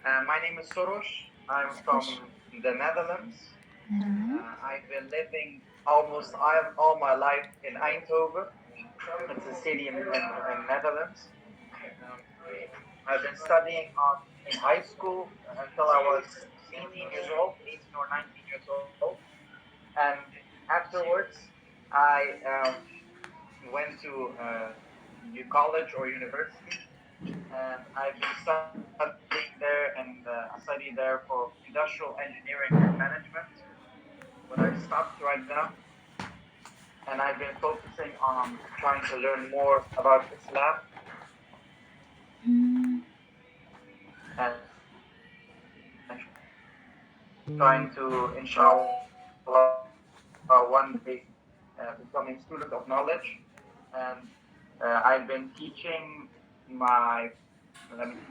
My name is Soros. I'm from the Netherlands. I've been living almost all my life in Eindhoven. It's a city in Netherlands. Um, I've been studying in high school until I was 18 years old, 18 or 19 years old. And afterwards, I went to college or university, and I've been studying there, and I studied there for industrial engineering and management. But I stopped right now, and I've been focusing on trying to learn more about Islam Mm. and trying to, inshallah, one day becoming student of knowledge. And I've been teaching my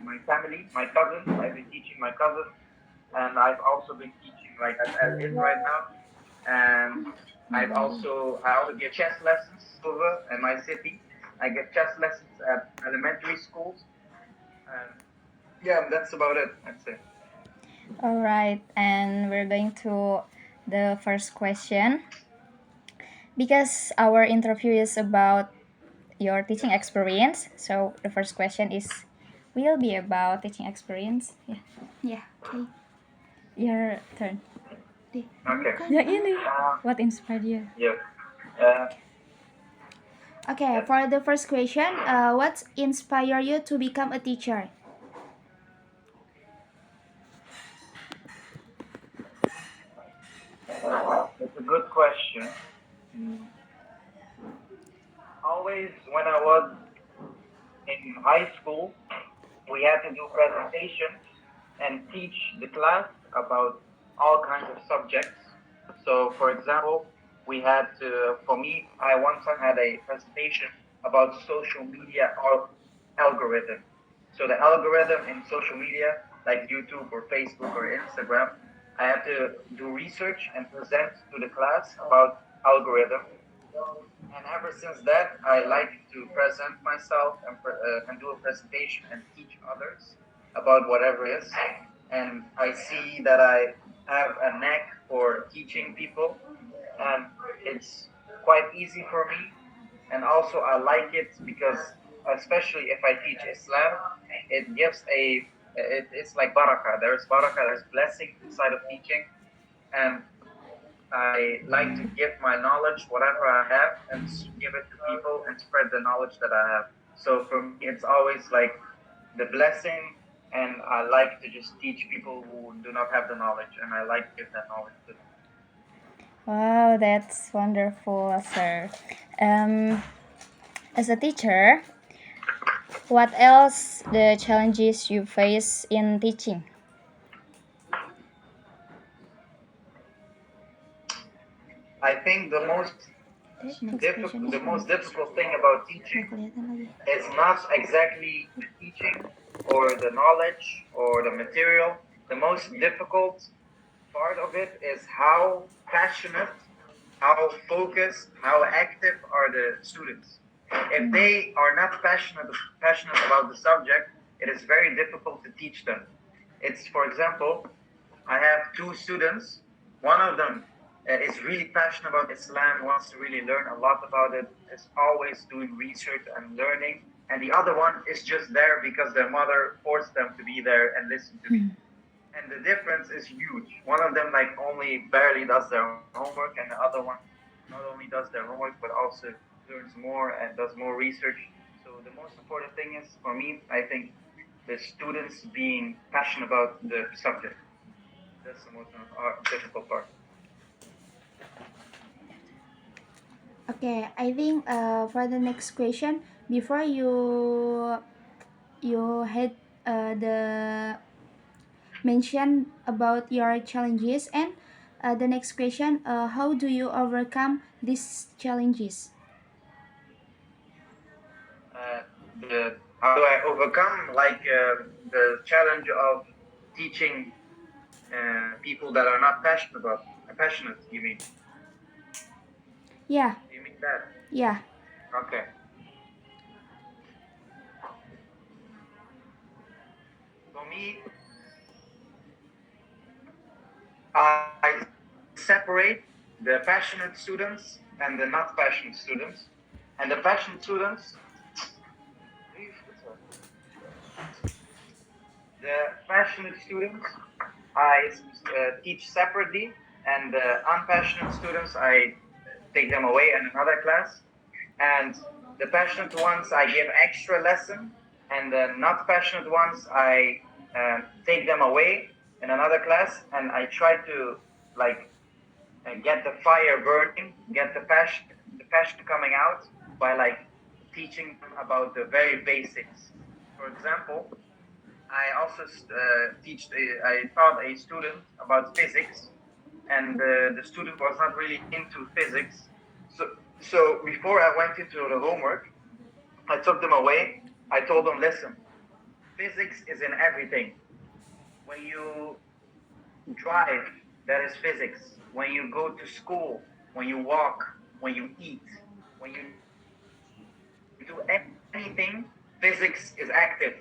my family, my cousins. I've been teaching my cousins, and I've also been teaching like as is right now. And I also give chess lessons over in my city. I give chess lessons at elementary schools, and yeah, that's about it. I'd say. All right, and we're going to the first question because our interview is about your teaching experience. So the first question will be about teaching experience. Yeah. Yeah. Okay. Your turn. Okay. Yang ini. Uh, What inspired you? yeah. Uh, Okay, yeah. for the first question, what inspired you to become a teacher? It's a good question. Always when I was in high school, we had to do presentations and teach the class about all kinds of subjects. So, for example, we had to, for me, I one time had a presentation about social media algorithm. So the algorithm in social media, like YouTube or Facebook or Instagram, I had to do research and present to the class about algorithm. And ever since that, I like to present myself and do a presentation and teach others about whatever it is. And I see that I have a knack for teaching people, and it's quite easy for me. And also, I like it because, especially if I teach Islam, it gives it's like barakah, there's blessing inside of teaching. And I like to give my knowledge, whatever I have, and give it to people and spread the knowledge that I have. So for me, it's always like the blessing, and I like to just teach people who do not have the knowledge, and I like to give that knowledge to them. Wow, that's wonderful, sir. Um, as a teacher, what else the challenges you face in teaching? I think the most difficult thing about teaching is not exactly the teaching or the knowledge or the material. The most difficult part of it is how passionate, how focused, how active are the students. If they are not passionate about the subject, it is very difficult to teach them. It's, for example, I have two students. One of them is really passionate about Islam, wants to really learn a lot about it, is always doing research and learning. And the other one is just there because their mother forced them to be there and listen to me. And the difference is huge. One of them like only barely does their homework, and the other one not only does their homework but also learns more and does more research. So the most important thing is for me, I think, the students being passionate about the subject. That's the most difficult part. Okay, I think for the next question, before you had the mention about your challenges and the next question, how do you overcome these challenges? Uh, the How do I overcome like the challenge of teaching people that are not passionate? You mean? Yeah, Do you mean that? yeah. Okay. For me, I separate the passionate students and the not passionate students. And the passionate students, I teach separately, and the unpassionate students I take them away in another class. And the passionate ones I give extra lesson, and the not passionate ones I take them away in another class, and I try to like get the fire burning, get the passion coming out by like teaching them about the very basics. For example, I also I taught a student about physics, and the student was not really into physics. So before I went into the homework, I took them away. I told them, listen, physics is in everything. When you drive, that is physics. When you go to school, when you walk, when you eat, when you do anything, physics is active.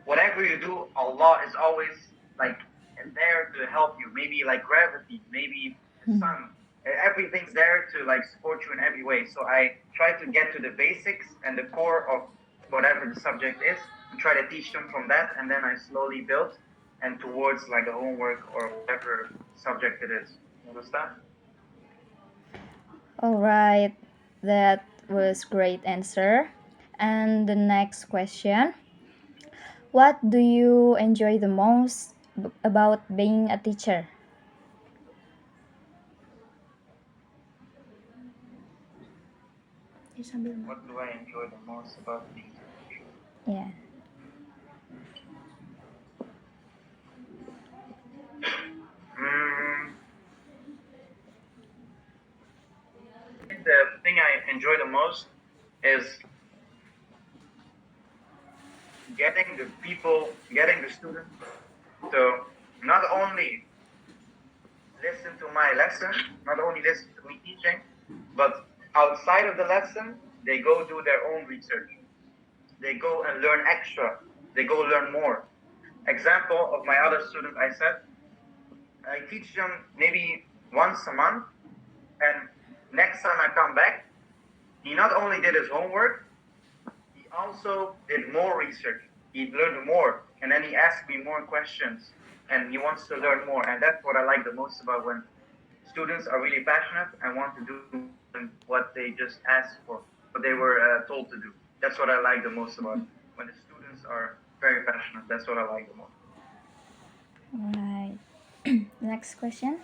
Whatever you do, Allah is always like there to help you. Maybe like gravity, maybe the sun. Everything's there to like support you in every way. So I try to get to the basics and the core of whatever the subject is, and try to teach them from that, and then I slowly build and towards like a homework or whatever subject it is. You understand? All right, that was great answer. And the next question, what do you enjoy the most about being a teacher? What do I enjoy the most about being a teacher? Yeah. Mm, the thing I enjoy the most is getting the students to not only listen to my lesson, not only listen to me teaching, but outside of the lesson, they go do their own research. They go and learn extra. They go learn more. Example of my other student, I said, I teach them maybe once a month, and next time I come back, he not only did his homework, he also did more research. He learned more, and then he asked me more questions, and he wants to learn more. And that's what I like the most about when students are really passionate and want to do what they just asked for, what they were told to do. That's what I like the most about it. When the students are very passionate. That's what I like the most. All right. Next question.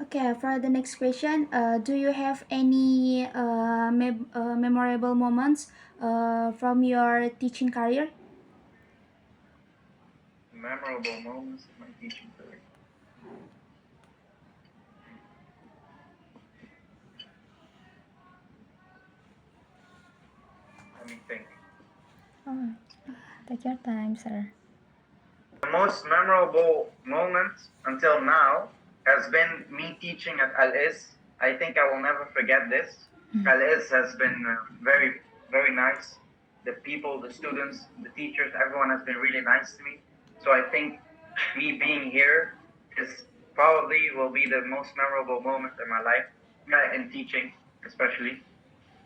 Okay, for the next question, do you have any memorable moments from your teaching career? Memorable moments of my teaching career. Let me think. Oh, take your time, sir. The most memorable moment until now has been me teaching at Al-Is. I think I will never forget this. Al-Is has been very, very nice. The people, the students, the teachers, everyone has been really nice to me. So I think me being here is probably will be the most memorable moment in my life, in teaching especially.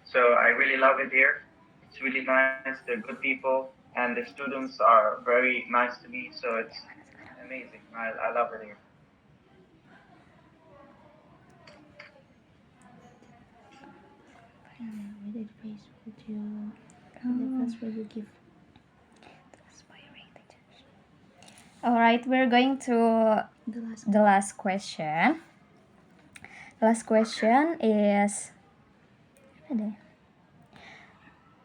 So I really love it here. It's really nice. They're good people, and the students are very nice to me. So it's amazing. I love it here. What advice would you? What advice would you give? All right, we're going to The last. the last question. Last question is,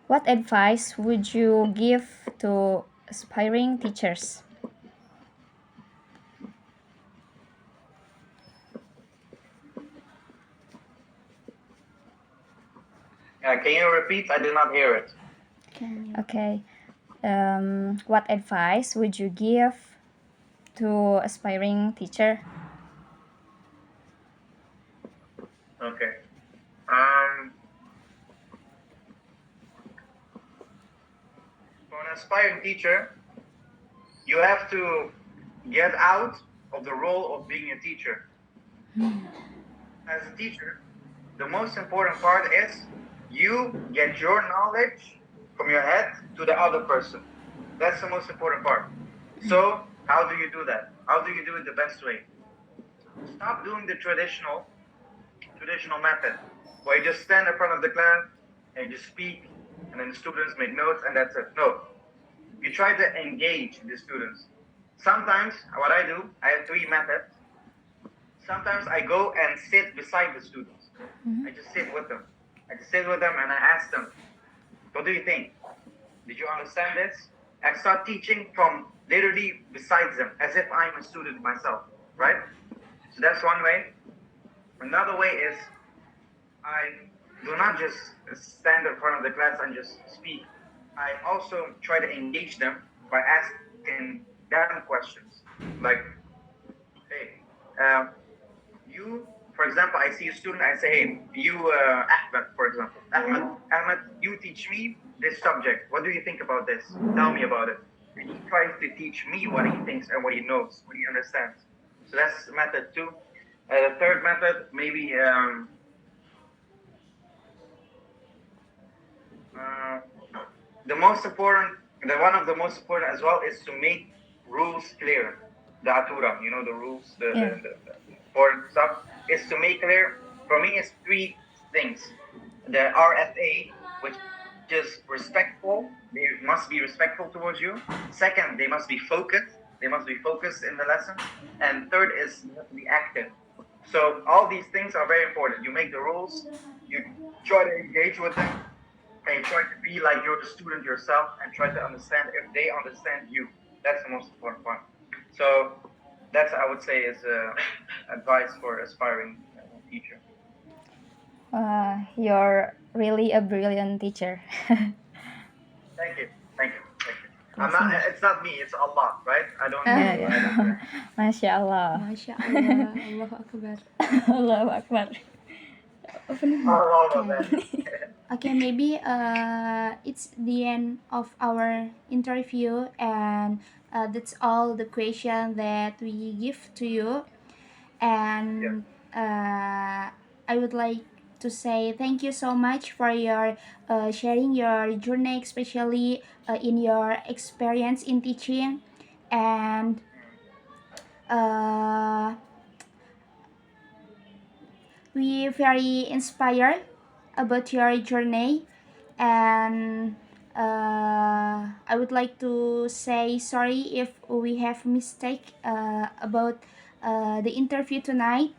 what advice would you give to aspiring teachers? Can you repeat? I did not hear it. Can you? Okay. What advice would you give to aspiring teacher? Okay. For an aspiring teacher, you have to get out of the role of being a teacher. As a teacher, the most important part is you get your knowledge from your head to the other person. That's the most important part. So, how do you do that? How do you do it the best way? Stop doing the traditional method where you just stand in front of the class and you just speak and then the students make notes and that's it. No, you try to engage the students. Sometimes what I do, I have three methods. Sometimes I go and sit beside the students. I just sit with them. I just sit with them and I ask them, what do you think? Did you understand this? I start teaching from literally besides them, as if I'm a student myself, right? So that's one way. Another way is I do not just stand in front of the class and just speak. I also try to engage them by asking them questions. Like, hey, you, for example, I see a student, I say, hey, you, Ahmed, for example, Ahmed, you teach me this subject. What do you think about this? Tell me about it. And he tries to teach me what he thinks and what he knows, what he understands. So that's method two. The third method, maybe uh, the most important, the one of the most important as well is to make rules clear. The atura, the rules, Yeah. the important stuff is to make clear. For me, it's three things. The RFA, which is respectful. They must be respectful towards you. Second, they must be focused. They must be focused in the lesson. And third is you have to be active. So all these things are very important. You make the rules. You try to engage with them and try to be like you're the student yourself and try to understand if they understand you. That's the most important part. So that's I would say is advice for aspiring teacher. You're really a brilliant teacher. Thank you, thank you, thank you. I'm Terima not. kasih. It's not me. It's Allah, right? I don't do. Ya, I ya. don't do it. Masya Allah. Masya Allah, Allahu Akbar. Allahu Akbar. Allah, Okay. Okay, maybe it's the end of our interview, and that's all the question that we give to you. And I would like to say thank you so much for your sharing your journey, especially in your experience in teaching, and uh, we very inspired about your journey, and I would like to say sorry if we have mistake about the interview tonight.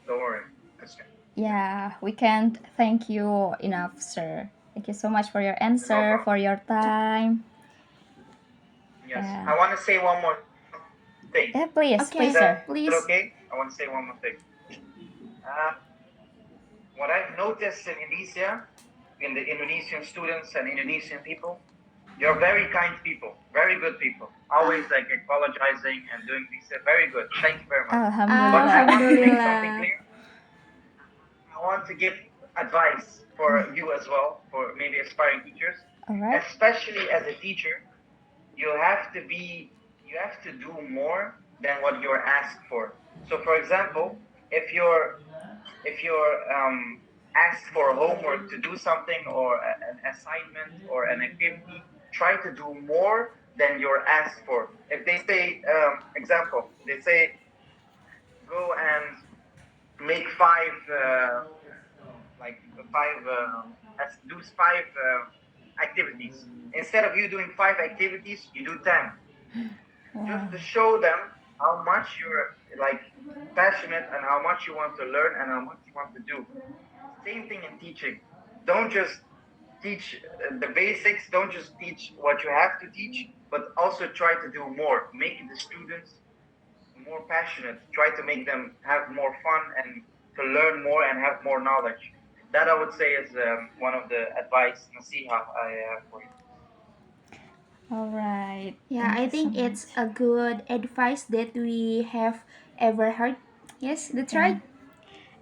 Don't worry. That's okay. Yeah, we can't thank you enough, sir. Thank you so much for your No answer, problem. for your time. Yes. Yeah. I want to say one more thing. Yeah, please, Okay, please, Is sir. that please. okay? I want to say one more thing. What I've noticed in Indonesia, in the Indonesian students and Indonesian people, you're very kind people, very good people. Always like apologizing and doing things. Very good. Thank you very much. But I Alhamdulillah. want to make something Alhamdulillah. clear. I want to give advice for you as well, for maybe aspiring teachers, All right. especially as a teacher. You have to do more than what you're asked for. So, for example, if you're asked for homework to do something or an assignment or an activity, try to do more than you're asked for. If they say, example, they say go and make do five activities. Instead of you doing five activities, you do 10. Just to show them how much you're like passionate and how much you want to learn and how much you want to do. Same thing in teaching. Don't just teach the basics. Don't just teach what you have to teach, but also try to do more. Make the students more passionate. Try to make them have more fun and to learn more and have more knowledge. That I would say is one of the advice nasiha I have for you. All right. Yeah, I think it's a good advice that we have ever heard. Yes, that's right.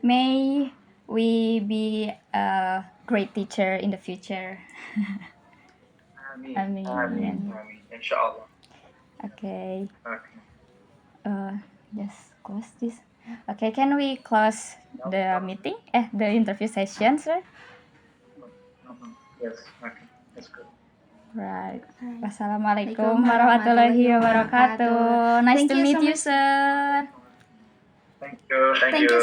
May we be a great teacher in the future. Ameen. Amin. Ameen. Ameen. Inshallah. Okay. Okay. Just close this. Okay, can we close the meeting? The interview session, sir? Yes. Okay. That's good. Right. Alright. Wassalamualaikum warahmatullahi wabarakatuh. Nice Thank to you meet so you, much. sir. Thank you. Thank Thank you. you